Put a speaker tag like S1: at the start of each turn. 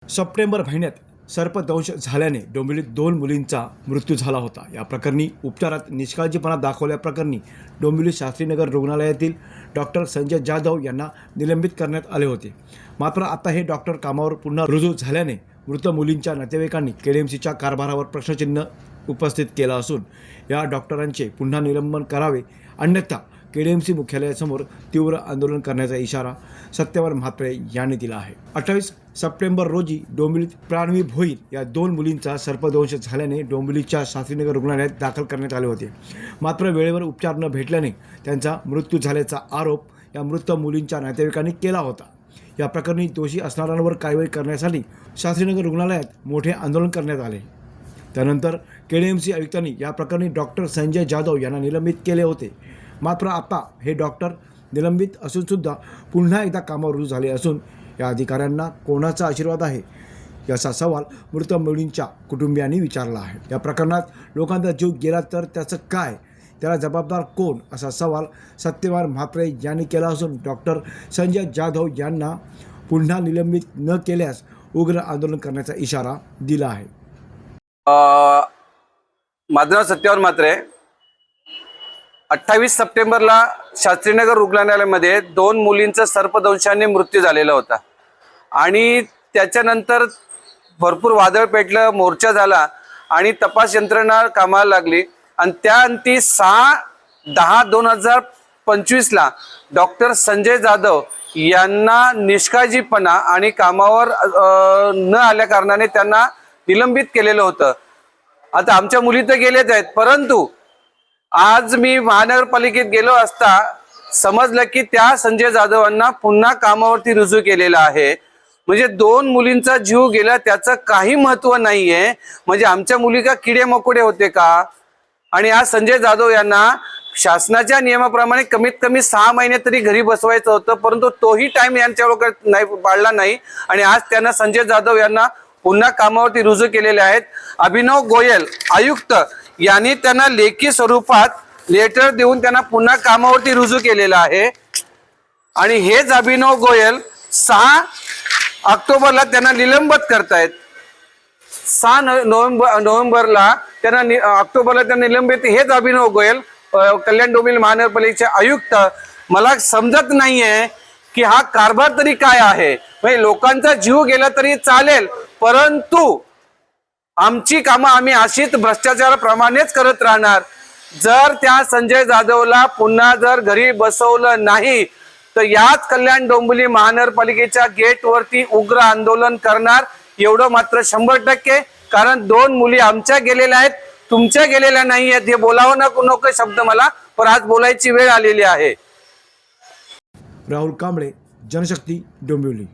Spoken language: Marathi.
S1: सप्टेंबर महिन्यात सर्पदंश झाल्याने डोंबिवलीत 2 मुलींचा मृत्यू झाला होता। या प्रकरणी उपचारात निष्काळजीपणा दाखवल्याप्रकरणी डोंबिवली शास्त्रीनगर रुग्णालयातील डॉक्टर संजय जाधव यांना निलंबित करण्यात आले होते। मात्र आता हे डॉक्टर कामावर पुन्हा रुजू झाल्याने मृत मुलींच्या नातेवाईकांनी केडीएमसीच्या कारभारावर प्रश्नचिन्ह उपस्थित केला असून या डॉक्टरांचे पुन्हा निलंबन करावे, अन्यथा केडीएमसी मुख्यालयासमोर तीव्र आंदोलन करण्याचा इशारा सत्यवान म्हात्रे यांनी दिला आहे। 28 सप्टेंबर रोजी डोंबिवलीत प्राणवी भोईर या 2 मुलींचा सर्पदंश झाल्याने डोंबिवलीच्या शास्त्रीनगर रुग्णालयात दाखल करण्यात आले होते। मात्र वेळेवर उपचार न भेटल्याने त्यांचा मृत्यू झाल्याचा आरोप या मृत मुलींच्या नातेवाईकांनी केला होता। या प्रकरणी दोषी असणाऱ्यांवर कारवाई करण्यासाठी शास्त्रीनगर रुग्णालयात मोठे आंदोलन करण्यात आले। त्यानंतर केडीएमसी आयुक्तांनी या प्रकरणी डॉक्टर संजय जाधव यांना निलंबित केले होते। मात्र आता हे डॉक्टर निलंबित असून सुद्धा पुन्हा एकदा कामावर रुजू झाले असून या अधिकाऱ्यांना कोणाचा आशीर्वाद आहे याचा सवाल मृत मुलींच्या कुटुंबियांनी विचारला आहे। या प्रकरणात लोकांचा जीव गेला तर त्याचं काय, त्याला जबाबदार कोण, असा सवाल सत्यवान म्हात्रे यांनी केला असून डॉक्टर संजय जाधव यांना पुन्हा निलंबित न केल्यास उग्र आंदोलन करण्याचा इशारा दिला आहे।
S2: माझं नाव सत्यवान म्हात्रे। 28 सप्टेंबरला शास्त्रीनगर रुग्णालयामध्ये 2 मुलींचा सर्पदंशाने मृत्यू झालेला होता आणि त्याच्यानंतर भरपूर वादळ पेटलं, मोर्चा झाला आणि तपास यंत्रणा कामाला लागली आणि त्याअंती 6/10/2025ला डॉक्टर संजय जाधव यांना निष्काळजीपणा आणि कामावर न आल्या कारणाने त्यांना निलंबित केलेलं होतं। आता आमच्या मुली तर गेलेच आहेत, परंतु आज मी महानगरपालिकेत गेलो असता समजलं की त्या संजय जाधवांना पुन्हा कामावरती रुजू केलेलं आहे। म्हणजे 2 मुलींचा जीव गेला त्याचं काही महत्त्व नाहीये। म्हणजे आमच्या मुली का किडे मकोडे होते का? आणि आज संजय जाधव यांना शासनाच्या नियमाप्रमाणे कमीत कमी 6 महिने तरी घरी बसवायचं होतं, परंतु तोही टाइम यांच्या लोकांना नाही पाळला नाही आणि आज त्यांना संजय जाधव यांना पुन्हा कामावरती रुजू केलेले आहेत। अभिनव गोयल आयुक्त यांनी त्यांना लेखी स्वरूपात लेटर देऊन त्यांना पुन्हा कामावरती रुजू केलेलं आहे आणि हेच अभिनव गोयल 6 ऑक्टोबरला त्यांना निलंबित करतायत। 6 नोव्हेंबरला त्यांना ऑक्टोबरला त्यांना निलंबित, हेच अभिनव गोयल कल्याण डोंबिवली महानगरपालिकेचे आयुक्त। मला समजत नाहीये की हा कारभार तरी काय आहे। म्हणजे लोकांचा जीव गेला तरी चालेल, परंतु आमची कामं आम्ही अशीच भ्रष्टाचाराप्रमाणेच करत राहणार। जर त्या संजय जाधवला पुन्हा जर घरी बसवलं नाही तर याच कल्याण डोंबिवली महानगरपालिकेच्या गेटवरती उग्र आंदोलन करणार, एवढं मात्र 100%। कारण 2 मुली आमच्या गेलेल्या आहेत, तुमच्या गेलेल्या नाही आहेत। हे बोलावं नको शब्द मला, पण आज बोलायची वेळ आलेली आहे।
S1: राहुल कांबळे, जनशक्ती, डोंबिवली।